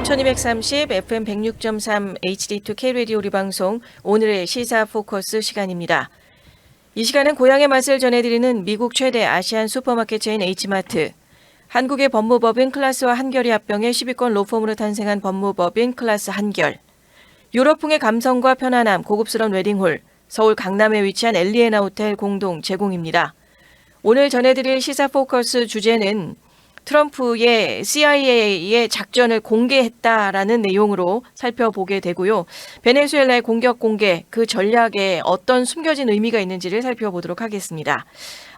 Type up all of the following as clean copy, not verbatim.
AM 1230, FM 106.3 HD2 K-라디오 우리 방송 오늘의 시사 포커스 시간입니다. 이 시간은 고향의 맛을 전해드리는 미국 최대 아시안 슈퍼마켓 체인 H마트, 한국의 법무법인 클라스와 한결이 합병해 10위권 로펌으로 탄생한 법무법인 클라스 한결, 유럽풍의 감성과 편안함, 고급스러운 웨딩홀, 서울 강남에 위치한 엘리에나 호텔 공동 제공입니다. 오늘 전해드릴 시사 포커스 주제는 트럼프의 CIA의 작전을 공개했다라는 내용으로 살펴보게 되고요. 베네수엘라의 공격 공개, 그 전략에 어떤 숨겨진 의미가 있는지를 살펴보도록 하겠습니다.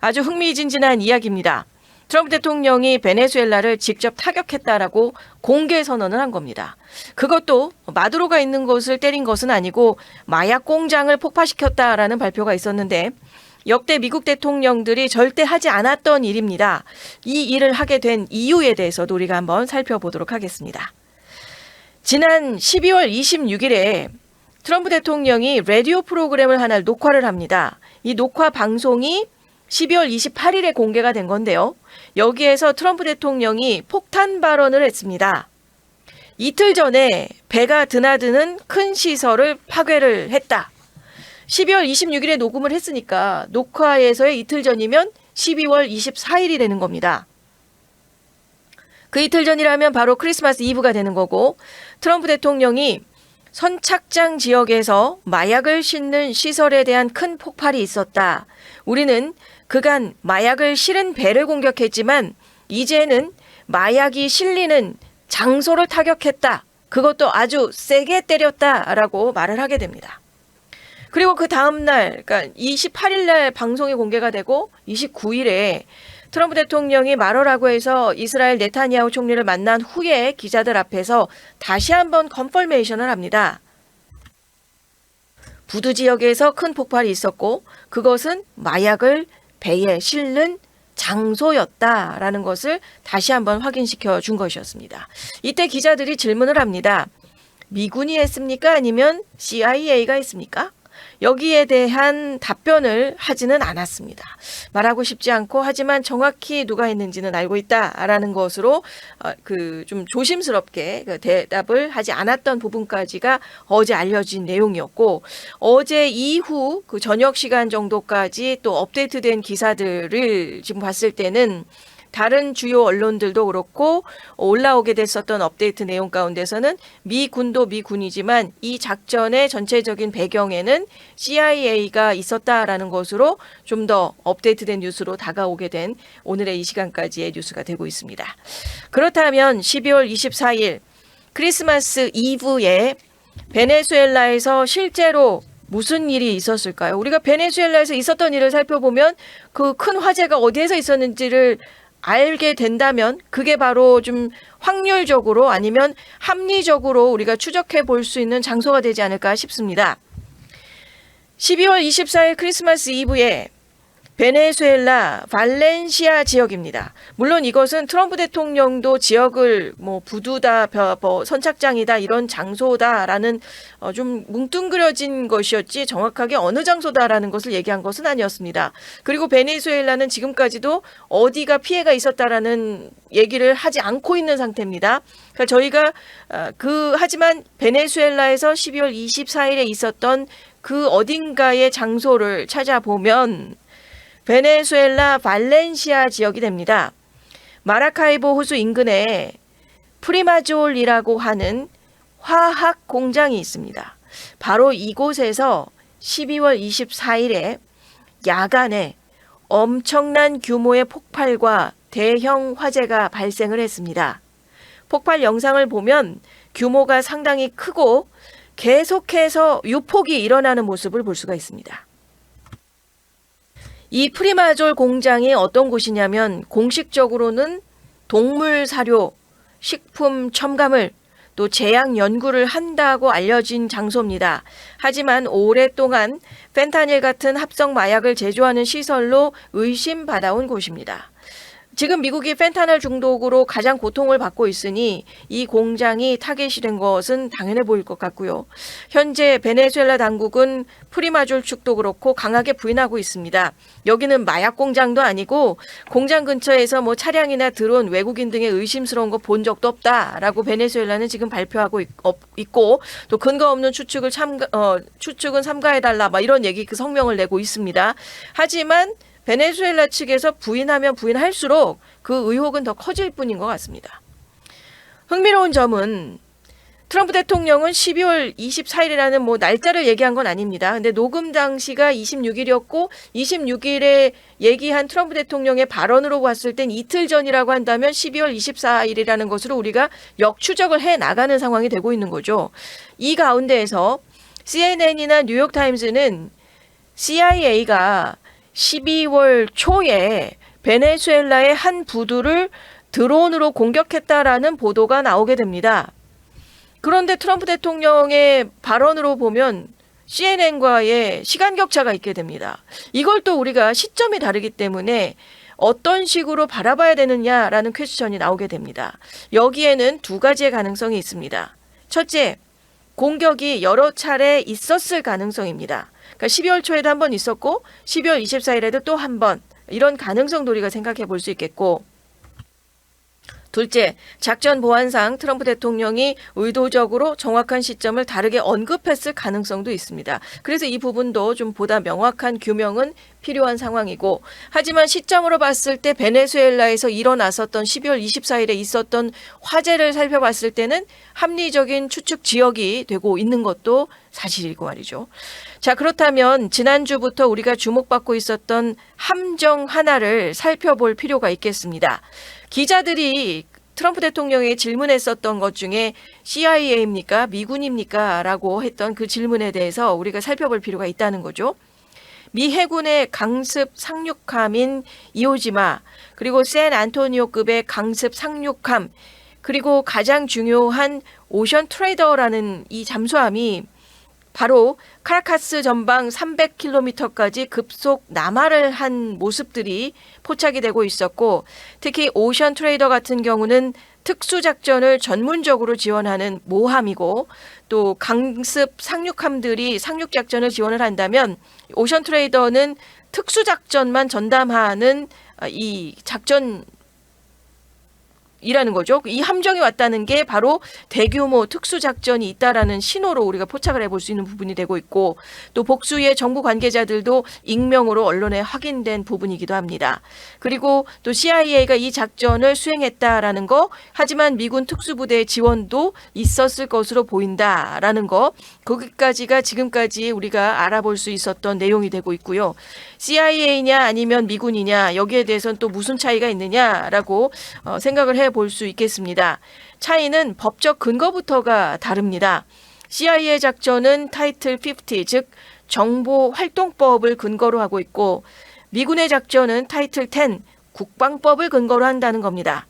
아주 흥미진진한 이야기입니다. 트럼프 대통령이 베네수엘라를 직접 타격했다라고 공개 선언을 한 겁니다. 그것도 마두로가 있는 곳을 때린 것은 아니고 마약 공장을 폭파시켰다라는 발표가 있었는데 역대 미국 대통령들이 절대 하지 않았던 일입니다. 이 일을 하게 된 이유에 대해서도 우리가 한번 살펴보도록 하겠습니다. 지난 12월 26일에 트럼프 대통령이 라디오 프로그램을 하나 녹화를 합니다. 이 녹화 방송이 12월 28일에 공개가 된 건데요. 여기에서 트럼프 대통령이 폭탄 발언을 했습니다. 이틀 전에 배가 드나드는 큰 시설을 파괴를 했다. 12월 26일에 녹음을 했으니까 녹화에서의 이틀 전이면 12월 24일이 되는 겁니다. 그 이틀 전이라면 바로 크리스마스 이브가 되는 거고, 트럼프 대통령이 선착장 지역에서 마약을 싣는 시설에 대한 큰 폭발이 있었다. 우리는 그간 마약을 실은 배를 공격했지만 이제는 마약이 실리는 장소를 타격했다. 그것도 아주 세게 때렸다라고 말을 하게 됩니다. 그리고 그 다음날, 그러니까 28일날 방송이 공개가 되고 29일에 트럼프 대통령이 말하라고 해서 이스라엘 네타냐후 총리를 만난 후에 기자들 앞에서 다시 한번 컨퍼메이션을 합니다. 부두 지역에서 큰 폭발이 있었고 그것은 마약을 배에 실는 장소였다라는 것을 다시 한번 확인시켜 준 것이었습니다. 이때 기자들이 질문을 합니다. 미군이 했습니까? 아니면 CIA가 했습니까? 여기에 대한 답변을 하지는 않았습니다. 말하고 싶지 않고 하지만 정확히 누가 했는지는 알고 있다라는 것으로 좀 조심스럽게 대답을 하지 않았던 부분까지가 어제 알려진 내용이었고, 어제 이후 그 저녁 시간 정도까지 또 업데이트된 기사들을 지금 봤을 때는 다른 주요 언론들도 그렇고 올라오게 됐었던 업데이트 내용 가운데서는 미군도 미군이지만 이 작전의 전체적인 배경에는 CIA가 있었다라는 것으로 좀 더 업데이트된 뉴스로 다가오게 된 오늘의 이 시간까지의 뉴스가 되고 있습니다. 그렇다면 12월 24일 크리스마스 이브에 베네수엘라에서 실제로 무슨 일이 있었을까요? 우리가 베네수엘라에서 있었던 일을 살펴보면 그 큰 화재가 어디에서 있었는지를 알게 된다면 그게 바로 좀 확률적으로 아니면 합리적으로 우리가 추적해 볼 수 있는 장소가 되지 않을까 싶습니다. 12월 24일 크리스마스 이브에 베네수엘라 발렌시아 지역입니다. 물론 이것은 트럼프 대통령도 지역을 부두다, 선착장이다, 이런 장소다라는 좀 뭉뚱그려진 것이었지 정확하게 어느 장소다라는 것을 얘기한 것은 아니었습니다. 그리고 베네수엘라는 지금까지도 어디가 피해가 있었다라는 얘기를 하지 않고 있는 상태입니다. 그러니까 저희가 하지만 베네수엘라에서 12월 24일에 있었던 그 어딘가의 장소를 찾아보면 베네수엘라 발렌시아 지역이 됩니다. 마라카이보 호수 인근에 프리마졸이라고 하는 화학 공장이 있습니다. 바로 이곳에서 12월 24일에 야간에 엄청난 규모의 폭발과 대형 화재가 발생을 했습니다. 폭발 영상을 보면 규모가 상당히 크고 계속해서 유폭이 일어나는 모습을 볼 수가 있습니다. 이 프리마졸 공장이 어떤 곳이냐면 공식적으로는 동물 사료, 식품 첨가물, 또 제약 연구를 한다고 알려진 장소입니다. 하지만 오랫동안 펜타닐 같은 합성 마약을 제조하는 시설로 의심받아온 곳입니다. 지금 미국이 펜타닐 중독으로 가장 고통을 받고 있으니 이 공장이 타겟이 된 것은 당연해 보일 것 같고요. 현재 베네수엘라 당국은 프리마졸 측도 그렇고 강하게 부인하고 있습니다. 여기는 마약 공장도 아니고 공장 근처에서 뭐 차량이나 드론, 외국인 등의 의심스러운 거 본 적도 없다라고 베네수엘라는 지금 발표하고 있고 또 근거 없는 추측은 삼가해달라 막 이런 얘기 그 성명을 내고 있습니다. 하지만 베네수엘라 측에서 부인하면 부인할수록 그 의혹은 더 커질 뿐인 것 같습니다. 흥미로운 점은 트럼프 대통령은 12월 24일이라는 뭐 날짜를 얘기한 건 아닙니다. 근데 녹음 당시가 26일이었고 26일에 얘기한 트럼프 대통령의 발언으로 봤을 땐 이틀 전이라고 한다면 12월 24일이라는 것으로 우리가 역추적을 해 나가는 상황이 되고 있는 거죠. 이 가운데에서 CNN이나 뉴욕타임즈는 CIA가 12월 초에 베네수엘라의 한 부두를 드론으로 공격했다라는 보도가 나오게 됩니다. 그런데 트럼프 대통령의 발언으로 보면 CNN과의 시간 격차가 있게 됩니다. 이걸 또 우리가 시점이 다르기 때문에 어떤 식으로 바라봐야 되느냐라는 퀘스천이 나오게 됩니다. 여기에는 두 가지의 가능성이 있습니다. 첫째, 공격이 여러 차례 있었을 가능성입니다. 그러니까 12월 초에도 한 번 있었고 12월 24일에도 또 한 번, 이런 가능성도 우리가 생각해 볼 수 있겠고, 둘째, 작전 보안상 트럼프 대통령이 의도적으로 정확한 시점을 다르게 언급했을 가능성도 있습니다. 그래서 이 부분도 좀 보다 명확한 규명은 필요한 상황이고, 하지만 시점으로 봤을 때 베네수엘라에서 일어났었던 12월 24일에 있었던 화재를 살펴봤을 때는 합리적인 추측 지역이 되고 있는 것도 사실이고 말이죠. 자, 그렇다면 지난주부터 우리가 주목받고 있었던 함정 하나를 살펴볼 필요가 있겠습니다. 기자들이 트럼프 대통령에게 질문했었던 것 중에 CIA입니까? 미군입니까? 라고 했던 그 질문에 대해서 우리가 살펴볼 필요가 있다는 거죠. 미 해군의 강습 상륙함인 이오지마, 그리고 샌안토니오급의 강습 상륙함, 그리고 가장 중요한 오션 트레이더라는 이 잠수함이 바로 카라카스 전방 300km까지 급속 남하를 한 모습들이 포착이 되고 있었고, 특히 오션 트레이더 같은 경우는 특수작전을 전문적으로 지원하는 모함이고, 또 강습 상륙함들이 상륙작전을 지원을 한다면 오션 트레이더는 특수작전만 전담하는 이 작전 이라는 거죠. 이 함정이 왔다는 게 바로 대규모 특수작전이 있다라는 신호로 우리가 포착을 해볼 수 있는 부분이 되고 있고, 또 복수의 정부 관계자들도 익명으로 언론에 확인된 부분이기도 합니다. 그리고 또 CIA가 이 작전을 수행했다라는 거, 하지만 미군 특수부대의 지원도 있었을 것으로 보인다라는 거, 거기까지가 지금까지 우리가 알아볼 수 있었던 내용이 되고 있고요. CIA냐 아니면 미군이냐, 여기에 대해서는 또 무슨 차이가 있느냐라고 생각을 해볼 수 있겠습니다. 차이는 법적 근거부터가 다릅니다. CIA 작전은 타이틀 50, 즉 정보활동법을 근거로 하고 있고, 미군의 작전은 타이틀 10, 국방법을 근거로 한다는 겁니다.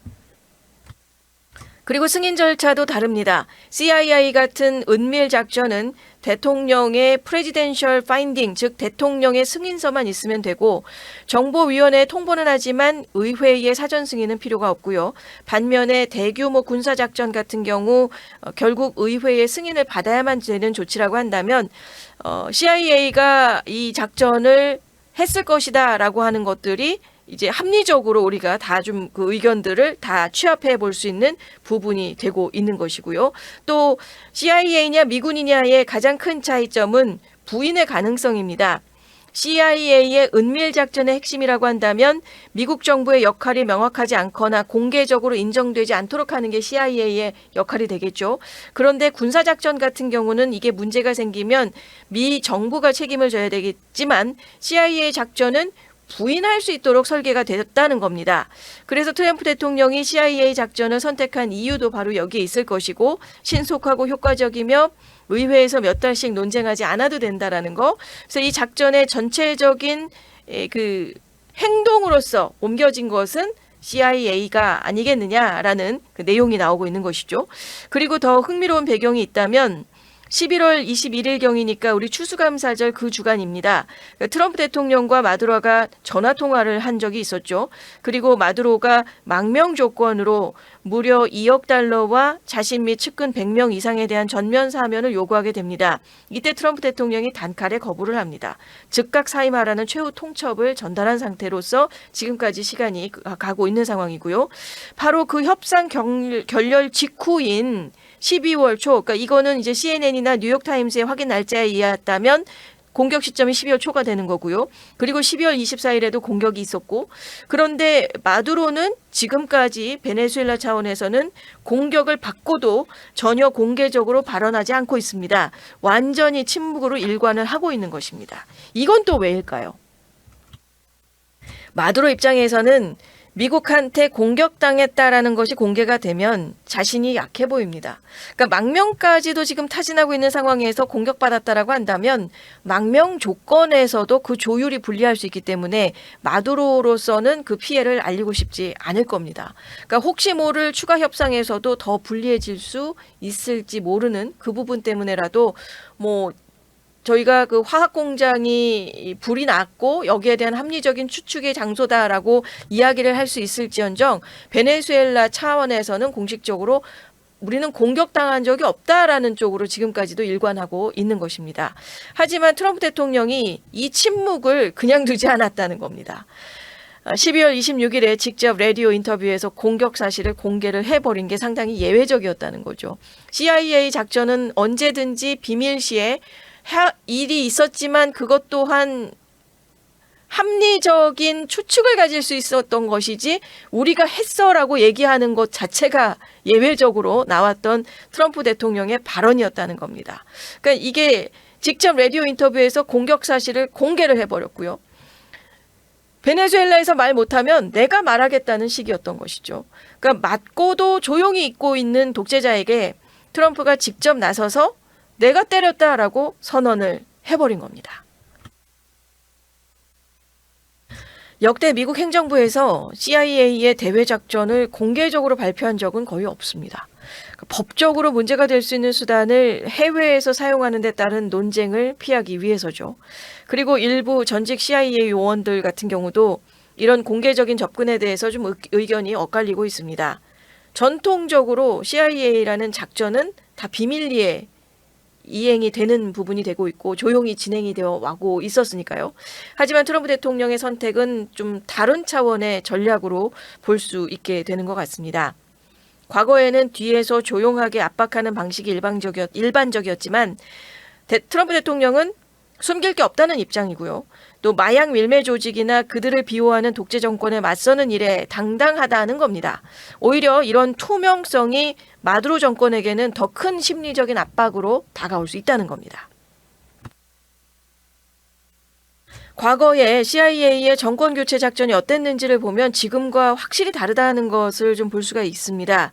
그리고 승인 절차도 다릅니다. CIA 같은 은밀 작전은 대통령의 프레지덴셜 파인딩, 즉 대통령의 승인서만 있으면 되고, 정보위원회에 통보는 하지만 의회의 사전 승인은 필요가 없고요. 반면에 대규모 군사작전 같은 경우 결국 의회의 승인을 받아야만 되는 조치라고 한다면 CIA가 이 작전을 했을 것이다 라고 하는 것들이 이제 합리적으로 우리가 다 좀 그 의견들을 다 취합해 볼 수 있는 부분이 되고 있는 것이고요. 또 CIA냐 미군이냐의 가장 큰 차이점은 부인의 가능성입니다. CIA의 은밀 작전의 핵심이라고 한다면 미국 정부의 역할이 명확하지 않거나 공개적으로 인정되지 않도록 하는 게 CIA의 역할이 되겠죠. 그런데 군사작전 같은 경우는 이게 문제가 생기면 미 정부가 책임을 져야 되겠지만 CIA 작전은 부인할 수 있도록 설계가 됐다는 겁니다. 그래서 트럼프 대통령이 CIA 작전을 선택한 이유도 바로 여기에 있을 것이고, 신속하고 효과적이며 의회에서 몇 달씩 논쟁하지 않아도 된다라는 거. 그래서 이 작전의 전체적인 그 행동으로서 옮겨진 것은 CIA가 아니겠느냐라는 그 내용이 나오고 있는 것이죠. 그리고 더 흥미로운 배경이 있다면 11월 21일경이니까 우리 추수감사절 그 주간입니다. 트럼프 대통령과 마두로가 전화통화를 한 적이 있었죠. 그리고 마두로가 망명 조건으로 무려 2억 달러와 자신 및 측근 100명 이상에 대한 전면 사면을 요구하게 됩니다. 이때 트럼프 대통령이 단칼에 거부를 합니다. 즉각 사임하라는 최후 통첩을 전달한 상태로서 지금까지 시간이 가고 있는 상황이고요. 바로 그 협상 결렬 직후인 12월 초, 그러니까 이거는 이제 CNN이나 뉴욕타임스의 확인 날짜에 의했다면 공격 시점이 12월 초가 되는 거고요. 그리고 12월 24일에도 공격이 있었고, 그런데 마두로는 지금까지 베네수엘라 차원에서는 공격을 받고도 전혀 공개적으로 발언하지 않고 있습니다. 완전히 침묵으로 일관을 하고 있는 것입니다. 이건 또 왜일까요? 마두로 입장에서는 미국한테 공격당했다라는 것이 공개가 되면 자신이 약해 보입니다. 그러니까 망명까지도 지금 타진하고 있는 상황에서 공격받았다라고 한다면 망명 조건에서도 그 조율이 불리할 수 있기 때문에 마두로로서는 그 피해를 알리고 싶지 않을 겁니다. 그러니까 혹시 모를 추가 협상에서도 더 불리해질 수 있을지 모르는 그 부분 때문에라도 저희가 그 화학 공장이 불이 났고 여기에 대한 합리적인 추측의 장소다라고 이야기를 할 수 있을지언정 베네수엘라 차원에서는 공식적으로 우리는 공격당한 적이 없다라는 쪽으로 지금까지도 일관하고 있는 것입니다. 하지만 트럼프 대통령이 이 침묵을 그냥 두지 않았다는 겁니다. 12월 26일에 직접 라디오 인터뷰에서 공격 사실을 공개를 해버린 게 상당히 예외적이었다는 거죠. CIA 작전은 언제든지 비밀시에 일이 있었지만 그것 또한 합리적인 추측을 가질 수 있었던 것이지 우리가 했어라고 얘기하는 것 자체가 예외적으로 나왔던 트럼프 대통령의 발언이었다는 겁니다. 그러니까 이게 직접 라디오 인터뷰에서 공격 사실을 공개를 해버렸고요. 베네수엘라에서 말 못하면 내가 말하겠다는 식이었던 것이죠. 그러니까 맞고도 조용히 있고 있는 독재자에게 트럼프가 직접 나서서 내가 때렸다라고 선언을 해버린 겁니다. 역대 미국 행정부에서 CIA의 대외 작전을 공개적으로 발표한 적은 거의 없습니다. 법적으로 문제가 될 수 있는 수단을 해외에서 사용하는 데 따른 논쟁을 피하기 위해서죠. 그리고 일부 전직 CIA 요원들 같은 경우도 이런 공개적인 접근에 대해서 좀 의견이 엇갈리고 있습니다. 전통적으로 CIA라는 작전은 다 비밀리에 이행이 되는 부분이 되고 있고 조용히 진행이 되어 와고 있었으니까요. 하지만 트럼프 대통령의 선택은 좀 다른 차원의 전략으로 볼 수 있게 되는 것 같습니다. 과거에는 뒤에서 조용하게 압박하는 방식이 일반적이었지만 트럼프 대통령은 숨길 게 없다는 입장이고요. 또 마약 밀매 조직이나 그들을 비호하는 독재 정권에 맞서는 일에 당당하다는 겁니다. 오히려 이런 투명성이 마두로 정권에게는 더 큰 심리적인 압박으로 다가올 수 있다는 겁니다. 과거에 CIA의 정권 교체 작전이 어땠는지를 보면 지금과 확실히 다르다는 것을 좀 볼 수가 있습니다.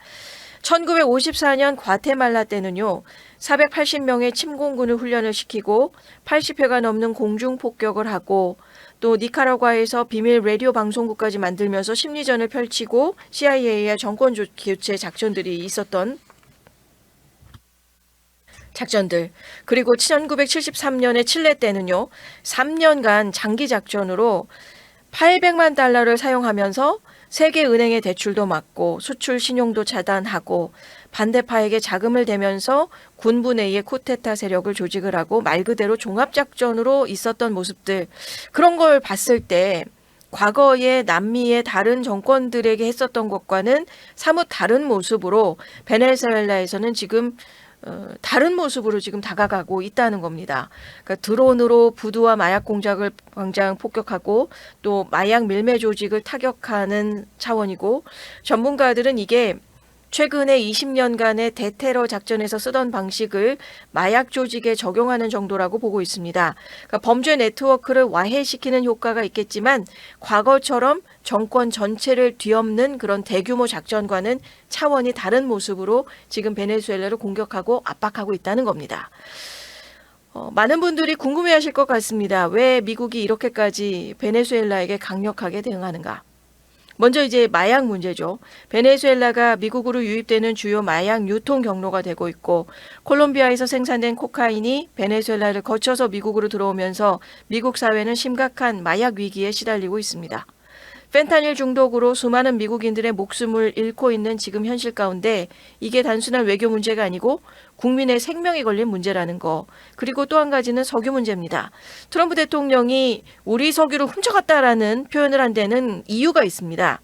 1954년 과테말라 때는요. 480명의 침공군을 훈련을 시키고 80회가 넘는 공중 폭격을 하고 또 니카라과에서 비밀 라디오 방송국까지 만들면서 심리전을 펼치고 CIA의 정권 교체 작전들이 있었던 작전들. 그리고 1973년에 칠레 때는요. 3년간 장기 작전으로 800만 달러를 사용하면서 세계은행의 대출도 막고 수출 신용도 차단하고 반대파에게 자금을 대면서 군부 내의 쿠데타 세력을 조직을 하고 말 그대로 종합작전으로 있었던 모습들. 그런 걸 봤을 때 과거의 남미의 다른 정권들에게 했었던 것과는 사뭇 다른 모습으로 베네수엘라에서는 지금 다른 모습으로 지금 다가가고 있다는 겁니다. 그러니까 드론으로 부두와 마약 광장 폭격하고 또 마약 밀매 조직을 타격하는 차원이고 전문가들은 이게 최근에 20년간의 대테러 작전에서 쓰던 방식을 마약 조직에 적용하는 정도라고 보고 있습니다. 그러니까 범죄 네트워크를 와해시키는 효과가 있겠지만 과거처럼 정권 전체를 뒤엎는 그런 대규모 작전과는 차원이 다른 모습으로 지금 베네수엘라를 공격하고 압박하고 있다는 겁니다. 많은 분들이 궁금해하실 것 같습니다. 왜 미국이 이렇게까지 베네수엘라에게 강력하게 대응하는가? 먼저 이제 마약 문제죠. 베네수엘라가 미국으로 유입되는 주요 마약 유통 경로가 되고 있고, 콜롬비아에서 생산된 코카인이 베네수엘라를 거쳐서 미국으로 들어오면서 미국 사회는 심각한 마약 위기에 시달리고 있습니다. 펜타닐 중독으로 수많은 미국인들의 목숨을 잃고 있는 지금 현실 가운데 이게 단순한 외교 문제가 아니고 국민의 생명이 걸린 문제라는 거. 그리고 또 한 가지는 석유 문제입니다. 트럼프 대통령이 우리 석유를 훔쳐갔다라는 표현을 한 데는 이유가 있습니다.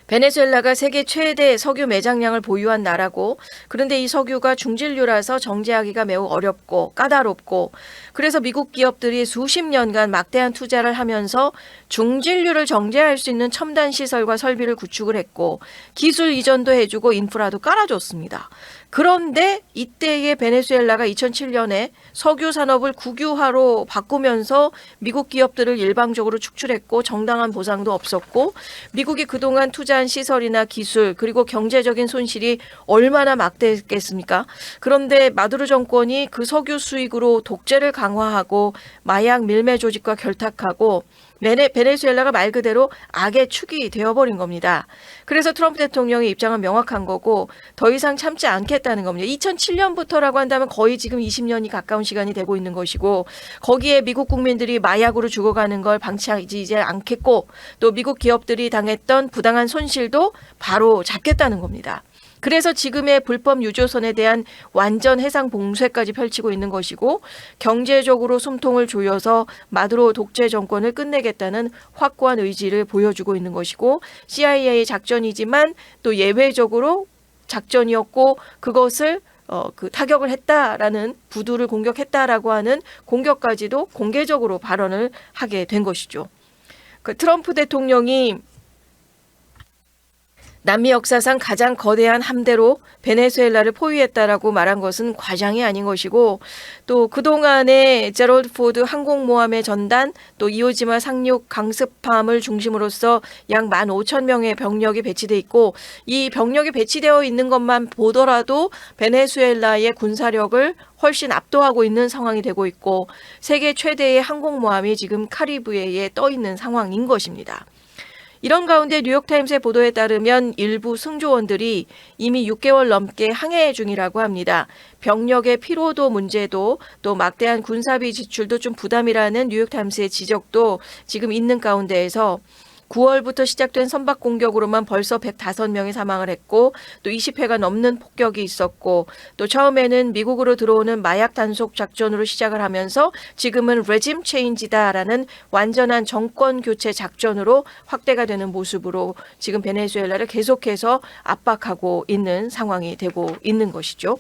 베네수엘라가 세계 최대 석유 매장량을 보유한 나라고, 그런데 이 석유가 중진류라서 정제하기가 매우 어렵고 까다롭고, 그래서 미국 기업들이 수십 년간 막대한 투자를 하면서 중진류를 정제할 수 있는 첨단 시설과 설비를 구축을 했고, 기술 이전도 해주고 인프라도 깔아줬습니다. 그런데 이때의 베네수엘라가 2007년에 석유 산업을 국유화로 바꾸면서 미국 기업들을 일방적으로 축출했고, 정당한 보상도 없었고, 미국이 그동안 투자한 시설이나 기술 그리고 경제적인 손실이 얼마나 막대했겠습니까? 그런데 마두로 정권이 그 석유 수익으로 독재를 강화하고 마약 밀매 조직과 결탁하고 베네수엘라가 말 그대로 악의 축이 되어버린 겁니다. 그래서 트럼프 대통령의 입장은 명확한 거고 더 이상 참지 않겠다는 겁니다. 2007년부터라고 한다면 거의 지금 20년이 가까운 시간이 되고 있는 것이고, 거기에 미국 국민들이 마약으로 죽어가는 걸 방치하지 않겠고, 또 미국 기업들이 당했던 부당한 손실도 바로 잡겠다는 겁니다. 그래서 지금의 불법 유조선에 대한 완전 해상 봉쇄까지 펼치고 있는 것이고, 경제적으로 숨통을 조여서 마두로 독재 정권을 끝내겠다는 확고한 의지를 보여주고 있는 것이고, CIA 작전이지만 또 예외적으로 작전이었고, 그것을 타격을 했다라는, 부두를 공격했다라고 하는 공격까지도 공개적으로 발언을 하게 된 것이죠. 트럼프 대통령이 남미 역사상 가장 거대한 함대로 베네수엘라를 포위했다라고 말한 것은 과장이 아닌 것이고, 또 그동안의 제럴드 포드 항공모함의 전단, 또 이오지마 상륙 강습함을 중심으로서 약 15,000명의 병력이 배치돼 있고, 이 병력이 배치되어 있는 것만 보더라도 베네수엘라의 군사력을 훨씬 압도하고 있는 상황이 되고 있고, 세계 최대의 항공모함이 지금 카리브해에 떠 있는 상황인 것입니다. 이런 가운데 뉴욕타임스의 보도에 따르면 일부 승조원들이 이미 6개월 넘게 항해 중이라고 합니다. 병력의 피로도 문제도, 또 막대한 군사비 지출도 좀 부담이라는 뉴욕타임스의 지적도 지금 있는 가운데에서 9월부터 시작된 선박 공격으로만 벌써 105명이 사망을 했고, 또 20회가 넘는 폭격이 있었고, 또 처음에는 미국으로 들어오는 마약 단속 작전으로 시작을 하면서 지금은 레짐 체인지다라는 완전한 정권 교체 작전으로 확대가 되는 모습으로 지금 베네수엘라를 계속해서 압박하고 있는 상황이 되고 있는 것이죠.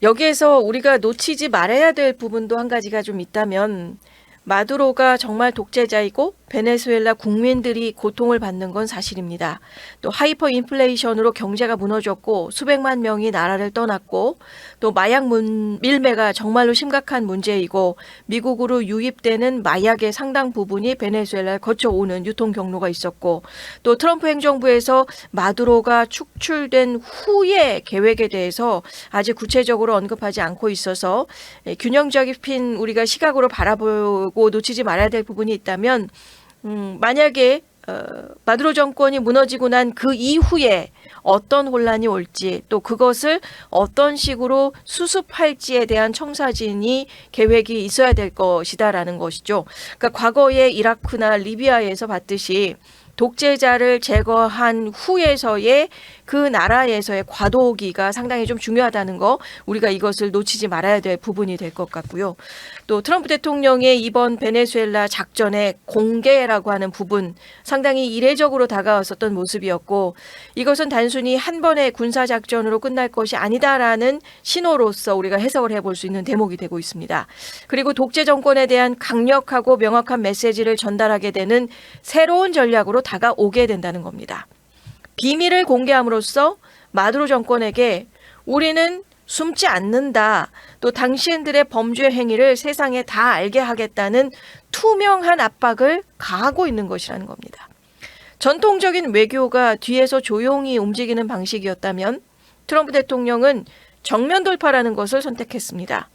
여기에서 우리가 놓치지 말아야 될 부분도 한 가지가 좀 있다면, 마두로가 정말 독재자이고 베네수엘라 국민들이 고통을 받는 건 사실입니다. 또 하이퍼 인플레이션으로 경제가 무너졌고 수백만 명이 나라를 떠났고, 또 마약 밀매가 정말로 심각한 문제이고, 미국으로 유입되는 마약의 상당 부분이 베네수엘라를 거쳐오는 유통 경로가 있었고, 또 트럼프 행정부에서 마두로가 축출된 후의 계획에 대해서 아직 구체적으로 언급하지 않고 있어서 균형 잡힌 우리가 시각으로 바라보고 놓치지 말아야 될 부분이 있다면, 만약에 마두로 정권이 무너지고 난 그 이후에 어떤 혼란이 올지, 또 그것을 어떤 식으로 수습할지에 대한 청사진이 계획이 있어야 될 것이다라는 것이죠. 그러니까 과거에 이라크나 리비아에서 봤듯이 독재자를 제거한 후에서의 그 나라에서의 과도기가 상당히 좀 중요하다는 거, 우리가 이것을 놓치지 말아야 될 부분이 될 것 같고요. 또 트럼프 대통령의 이번 베네수엘라 작전의 공개라고 하는 부분, 상당히 이례적으로 다가왔었던 모습이었고, 이것은 단순히 한 번의 군사작전으로 끝날 것이 아니다라는 신호로서 우리가 해석을 해볼 수 있는 대목이 되고 있습니다. 그리고 독재 정권에 대한 강력하고 명확한 메시지를 전달하게 되는 새로운 전략으로 다가오게 된다는 겁니다. 비밀을 공개함으로써 마두로 정권에게 우리는 숨지 않는다, 또 당신들의 범죄 행위를 세상에 다 알게 하겠다는 투명한 압박을 가하고 있는 것이라는 겁니다. 전통적인 외교가 뒤에서 조용히 움직이는 방식이었다면 트럼프 대통령은 정면 돌파라는 것을 선택했습니다.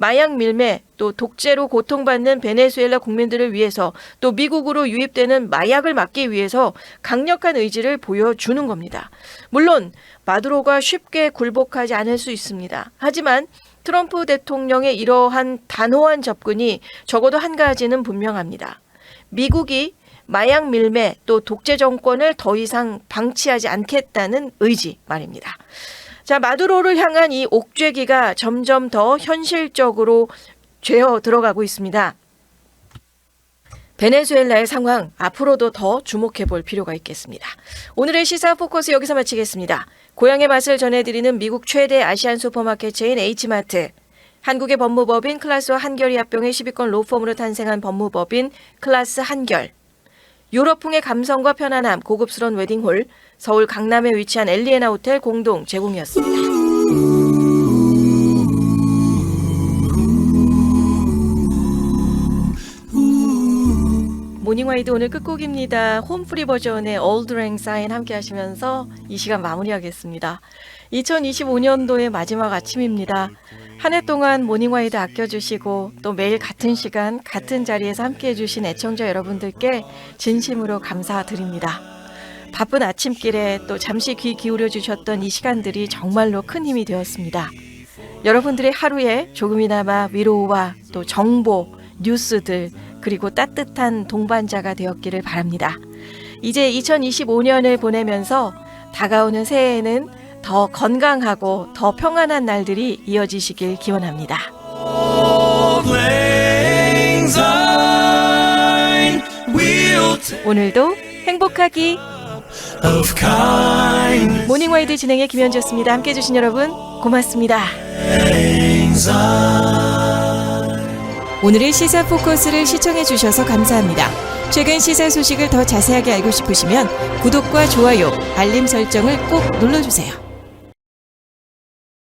마약 밀매 또 독재로 고통받는 베네수엘라 국민들을 위해서 또 미국으로 유입되는 마약을 막기 위해서 강력한 의지를 보여주는 겁니다. 물론 마두로가 쉽게 굴복하지 않을 수 있습니다. 하지만 트럼프 대통령의 이러한 단호한 접근이 적어도 한 가지는 분명합니다. 미국이 마약 밀매 또 독재 정권을 더 이상 방치하지 않겠다는 의지 말입니다. 자, 마두로를 향한 이 옥죄기가 점점 더 현실적으로 죄어 들어가고 있습니다. 베네수엘라의 상황 앞으로도 더 주목해 볼 필요가 있겠습니다. 오늘의 시사 포커스 여기서 마치겠습니다. 고향의 맛을 전해드리는 미국 최대 아시안 슈퍼마켓 체인 H마트, 한국의 법무법인 클라스와 한결이 합병해 10위권 로펌으로 탄생한 법무법인 클라스 한결, 유럽풍의 감성과 편안함, 고급스러운 웨딩홀, 서울 강남에 위치한 엘리에나 호텔 공동 제공이었습니다. 모닝와이드 오늘 끝곡입니다. 홈프리 버전의 Old Lang Syne 함께 하시면서 이 시간 마무리하겠습니다. 2025년도의 마지막 아침입니다. 한 해 동안 모닝와이드 아껴주시고 또 매일 같은 시간 같은 자리에서 함께해 주신 애청자 여러분들께 진심으로 감사드립니다. 바쁜 아침길에 또 잠시 귀 기울여 주셨던 이 시간들이 정말로 큰 힘이 되었습니다. 여러분들의 하루에 조금이나마 위로와 또 정보, 뉴스들 그리고 따뜻한 동반자가 되었기를 바랍니다. 이제 2025년을 보내면서 다가오는 새해에는 더 건강하고 더 평안한 날들이 이어지시길 기원합니다. 오늘도 행복하기. 모닝와이드 진행의 김현주였습니다. 함께해 주신 여러분 고맙습니다. 오늘의 시사 포커스를 시청해 주셔서 감사합니다. 최근 시사 소식을 더 자세하게 알고 싶으시면 구독과 좋아요, 알림 설정을 꼭 눌러주세요.